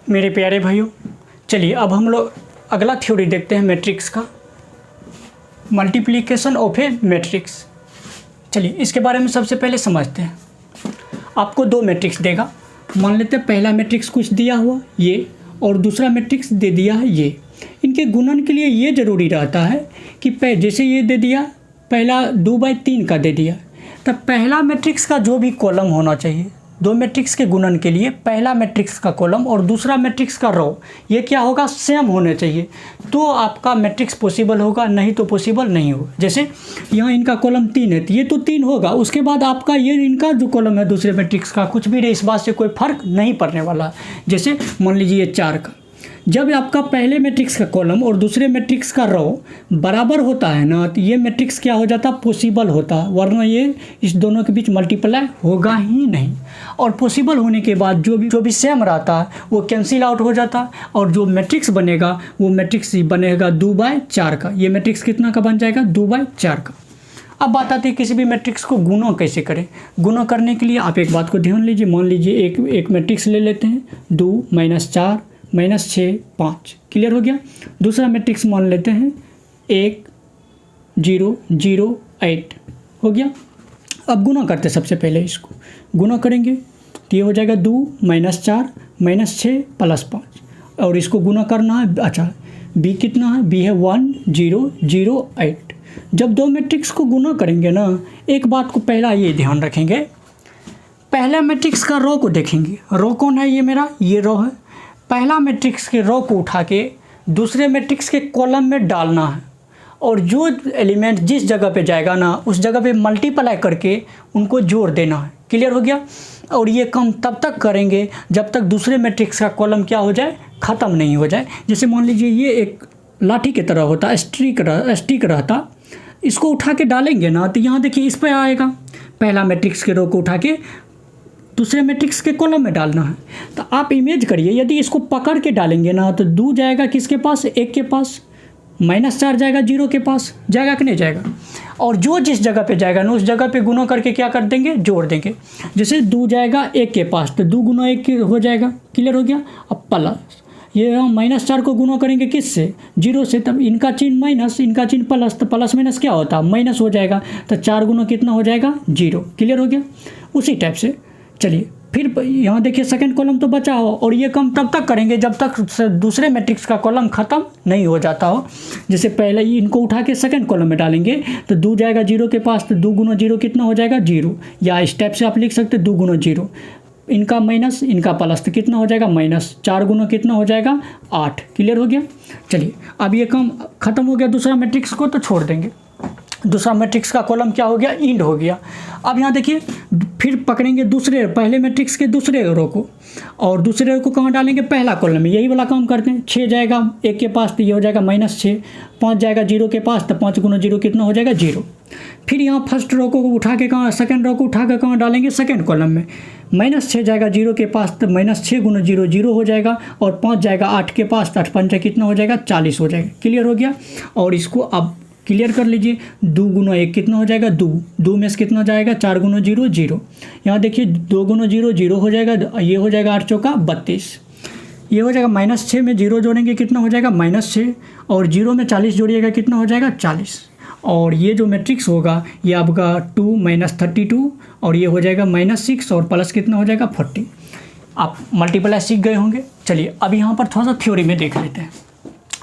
मेरे प्यारे भाइयों, चलिए अब हम लोग अगला थ्योरी देखते हैं मैट्रिक्स का, मल्टीप्लिकेशन ऑफ ए मैट्रिक्स। चलिए इसके बारे में सबसे पहले समझते हैं। आपको दो मैट्रिक्स देगा, मान लेते हैं पहला मैट्रिक्स कुछ दिया हुआ ये और दूसरा मैट्रिक्स दे दिया है ये। इनके गुणन के लिए ये ज़रूरी रहता है कि जैसे ये दे दिया पहला 2/3 का दे दिया, तब पहला मैट्रिक्स का जो भी कॉलम होना चाहिए, दो मैट्रिक्स के गुणन के लिए पहला मैट्रिक्स का कॉलम और दूसरा मैट्रिक्स का रो ये क्या होगा, सेम होने चाहिए, तो आपका मैट्रिक्स पॉसिबल होगा, नहीं तो पॉसिबल नहीं होगा। जैसे यहाँ इनका कॉलम 3 है तो ये तो 3 होगा, उसके बाद आपका ये इनका जो कॉलम है दूसरे मैट्रिक्स का कुछ भी रहे, इस बात से कोई फर्क नहीं पड़ने वाला। जैसे मान लीजिए 4 का, जब आपका पहले मैट्रिक्स का कॉलम और दूसरे मैट्रिक्स का रो बराबर होता है ना, तो ये मैट्रिक्स क्या हो जाता, पॉसिबल होता, वरना ये इस दोनों के बीच मल्टीप्लाई होगा ही नहीं। और पॉसिबल होने के बाद जो भी सेम रहता है वो कैंसिल आउट हो जाता, और जो मैट्रिक्स बनेगा वो मैट्रिक्स बनेगा 2/4 का। ये मैट्रिक्स कितना का बन जाएगा, 2/4 का। अब बात आती है किसी भी मैट्रिक्स को गुणा कैसे करें। गुणा करने के लिए आप एक बात को ध्यान लीजिए, मान लीजिए एक मैट्रिक्स ले लेते हैं 2 - 4 - 6 5, क्लियर हो गया। दूसरा मैट्रिक्स मान लेते हैं 1 0 0 8, हो गया। अब गुणा करते हैं, सबसे पहले इसको गुणा करेंगे तो ये हो जाएगा 2 - 4 - 6 + 5, और इसको गुणा करना है। अच्छा b कितना है, b है 1 0 0 8। जब दो मैट्रिक्स को गुणा करेंगे ना, एक बात को पहला ये ध्यान रखेंगे, पहला मैट्रिक्स का रो को देखेंगे, रो कौन है, ये मेरा ये रो है। पहला मैट्रिक्स के रो को उठा के दूसरे मैट्रिक्स के कॉलम में डालना है, और जो एलिमेंट जिस जगह पे जाएगा ना उस जगह पे मल्टीप्लाई करके उनको जोड़ देना है, क्लियर हो गया। और ये काम तब तक करेंगे जब तक दूसरे मैट्रिक्स का कॉलम क्या हो जाए, ख़त्म नहीं हो जाए। जैसे मान लीजिए ये एक लाठी की तरह होता, स्टिक रहता, इसको उठा के डालेंगे ना तो यहाँ देखिए इस पर आएगा, पहला मैट्रिक्स के रो को उठा के दूसरे मैट्रिक्स के कॉलम में डालना है। तो आप इमेज करिए, यदि इसको पकड़ के डालेंगे ना तो 2 जाएगा किसके पास, 1 के पास, -4 जाएगा 0 के पास, जाएगा कि नहीं जाएगा। और जो जिस जगह पे जाएगा ना उस जगह पे गुणा करके क्या कर देंगे, जोड़ देंगे। जैसे 2 जाएगा 1 के पास तो 2 × 1 हो जाएगा, क्लियर हो गया। अब प्लस ये हम -4 को गुणा करेंगे किससे, 0 से, तब इनका चिन्ह माइनस इनका चिन्ह प्लस, तो प्लस माइनस क्या होता है, माइनस हो जाएगा, तो 4 × कितना हो जाएगा, 0, क्लियर हो गया। उसी टाइप से चलिए फिर यहाँ देखिए सेकंड कॉलम तो बचा हो, और ये काम तब तक करेंगे जब तक दूसरे मैट्रिक्स का कॉलम ख़त्म नहीं हो जाता हो। जैसे पहले ही इनको उठा के सेकंड कॉलम में डालेंगे तो 2 जाएगा 0 के पास, तो 2 × 0 कितना हो जाएगा, 0, या इस टाइप से आप लिख सकते 2 × 0, इनका माइनस इनका प्लस, तो कितना हो जाएगा -4 × कितना हो जाएगा 8, क्लियर हो गया। चलिए अब ये काम ख़त्म हो गया, दूसरा मैट्रिक्स को तो छोड़ देंगे, दूसरा मैट्रिक्स का कॉलम क्या हो गया, इंड हो गया। अब यहाँ देखिए फिर पकड़ेंगे दूसरे पहले मैट्रिक्स के दूसरे रो को, और दूसरे रो को कहाँ डालेंगे, पहला कॉलम में, यही वाला काम करते हैं। 6 जाएगा 1 के पास तो ये हो जाएगा -6, 5 जाएगा 0 के पास तो 5 × 0 कितना हो जाएगा, 0। फिर यहाँ फर्स्ट रो को उठा के कहाँ, सेकंड रो को उठा के कहाँ डालेंगे, सेकंड कॉलम में, -6 जाएगा 0 के पास तो -6 × 0 0 हो जाएगा, और 5 जाएगा 8 के पास तो 8 × 5 कितना हो जाएगा, 40 हो जाएगा, क्लियर हो गया। और इसको अब क्लियर कर लीजिए, 2 × 1 कितना हो जाएगा, 2 में से कितना जाएगा, 4 × 0 0। यहाँ देखिए 2 × 0 0 हो जाएगा, ये हो जाएगा 8 चौका 32, ये हो जाएगा -6 में 0 जोड़ेंगे कितना हो जाएगा, -6, और 0 में 40 जोड़िएगा कितना हो जाएगा, 40। और ये जो मैट्रिक्स होगा ये आपका 2 - 32, और ये हो जाएगा -6, और प्लस कितना हो जाएगा 40। आप मल्टीप्लाई सीख गए होंगे। चलिए अब यहाँ पर थोड़ा सा थ्योरी में देख लेते हैं।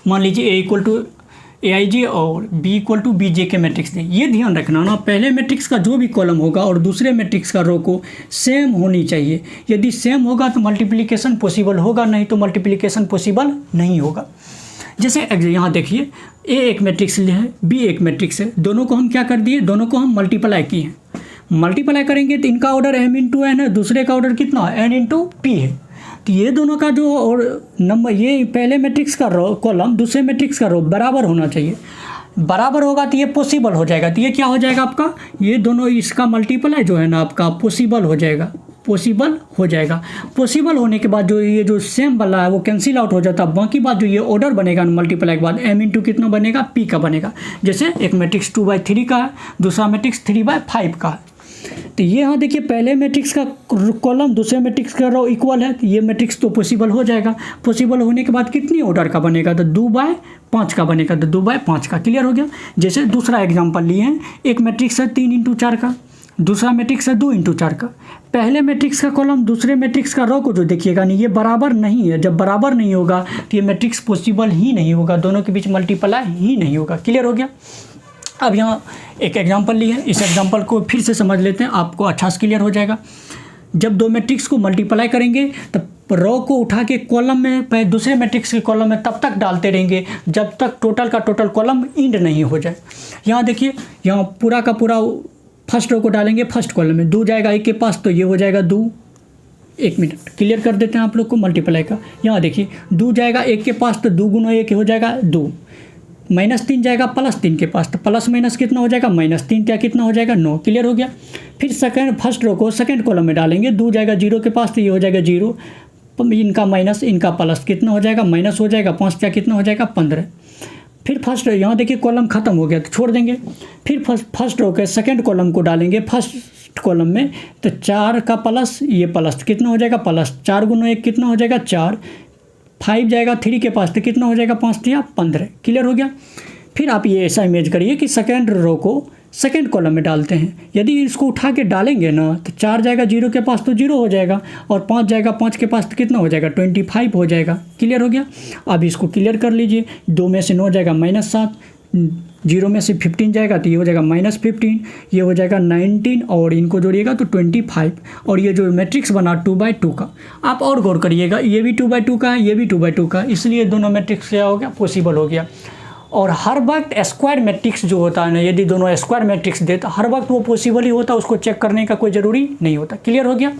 मान लीजिए A = AIJ और B = BJ के मैट्रिक्स दें। ये ध्यान रखना ना, पहले मैट्रिक्स का जो भी कॉलम होगा और दूसरे मैट्रिक्स का रो को सेम होनी चाहिए। यदि सेम होगा तो मल्टीप्लिकेशन पॉसिबल होगा, नहीं तो मल्टीप्लिकेशन पॉसिबल नहीं होगा। जैसे यहाँ देखिए A एक मैट्रिक्स है, B एक मैट्रिक्स है, दोनों को हम क्या कर दिए, दोनों को हम मल्टीप्लाई किए हैं। मल्टीप्लाई करेंगे तो इनका ऑर्डर m × n है, दूसरे का ऑर्डर कितना है, n × p है। तो ये दोनों का जो और नंबर, ये पहले मैट्रिक्स का रो कॉलम दूसरे मैट्रिक्स का रो बराबर होना चाहिए। बराबर होगा तो ये पॉसिबल हो जाएगा, तो ये क्या हो जाएगा आपका, ये दोनों इसका मल्टीप्लाई जो है ना आपका पॉसिबल हो जाएगा, पॉसिबल हो जाएगा। पॉसिबल होने के बाद जो ये जो सेम वाला है वो कैंसिल आउट हो जाता है। बाकी बात जो ये ऑर्डर बनेगा मल्टीप्लाई के बाद m × कितना बनेगा, p का बनेगा। जैसे एक मैट्रिक्स 2/3 का है, दूसरा मैट्रिक्स 3/5 का है। तो ये यहाँ देखिए पहले मैट्रिक्स का कॉलम दूसरे मैट्रिक्स का रो इक्वल है, तो ये मैट्रिक्स तो पॉसिबल हो जाएगा। पॉसिबल होने के बाद कितनी ऑर्डर का बनेगा, तो 2/5 का बनेगा, तो 2/5 का। क्लियर हो गया। जैसे दूसरा एग्जाम्पल लिए हैं, एक मैट्रिक्स है 3x4 का, दूसरा मैट्रिक्स है 2x4 का। पहले मैट्रिक्स का कॉलम दूसरे मैट्रिक्स का रो को जो देखिएगा नहीं, ये बराबर नहीं है। जब बराबर नहीं होगा तो ये मैट्रिक्स पॉसिबल ही नहीं होगा, दोनों के बीच मल्टीप्लाई ही नहीं होगा। क्लियर हो गया। अब यहाँ एक एग्जांपल लिए हैं, इस एग्जांपल को फिर से समझ लेते हैं, आपको अच्छा से क्लियर हो जाएगा। जब दो मैट्रिक्स को मल्टीप्लाई करेंगे तब रो को उठा के कॉलम में दूसरे मैट्रिक्स के कॉलम में तब तक डालते रहेंगे जब तक टोटल का टोटल कॉलम इंड नहीं हो जाए। यहाँ देखिए, यहाँ पूरा का पूरा फर्स्ट रो को डालेंगे फर्स्ट कॉलम में, 2 जाएगा 1 के पास, तो ये हो जाएगा 2। 1 मिनट क्लियर कर देते हैं आप लोग को मल्टीप्लाई का। यहाँ देखिए 2 जाएगा 1 के पास, तो 2 गुना 1 हो जाएगा 2। -3 जाएगा +3 के पास, तो प्लस माइनस कितना हो जाएगा, -3 क्या कितना हो जाएगा 9। क्लियर हो गया। फिर फर्स्ट रो को सेकंड कॉलम में डालेंगे, 2 जाएगा 0 के पास, तो ये हो जाएगा 0, इनका माइनस इनका प्लस कितना हो जाएगा, माइनस हो जाएगा, 5 क्या कितना हो जाएगा 15। फिर फर्स्ट यहाँ देखिए कॉलम खत्म हो गया तो छोड़ देंगे। फिर फर्स्ट रो के सेकंड कॉलम को डालेंगे फर्स्ट कॉलम में, तो 4 का प्लस ये प्लस कितना हो जाएगा, प्लस 4 गुना 1 कितना हो जाएगा 4। 5 जाएगा 3 के पास, तो कितना हो जाएगा 5 या 15। क्लियर हो गया। फिर आप ये ऐसा इमेज करिए कि सेकंड रो को सेकंड कॉलम में डालते हैं। यदि इसको उठा के डालेंगे ना तो 4 जाएगा 0 के पास, तो 0 हो जाएगा, और 5 जाएगा 5 के पास, तो कितना हो जाएगा 25 हो जाएगा। क्लियर हो गया। अब इसको क्लियर कर लीजिए। 2 में से 9 जाएगा -7, 0 में से 15 जाएगा तो ये हो जाएगा -15, ये हो जाएगा 19, और इनको जोड़िएगा तो 25। और ये जो मैट्रिक्स बना 2/2 का, आप और गौर करिएगा, ये भी 2/2 का है, ये भी 2/2 का, इसलिए दोनों मैट्रिक्स क्या हो गया, पॉसिबल हो गया। और हर वक्त स्क्वायर मैट्रिक्स जो होता है ना, यदि दोनों स्क्वायर मैट्रिक्स दे तो हर वक्त वो पॉसिबल ही होता है, उसको चेक करने का कोई ज़रूरी नहीं होता। क्लियर हो गया।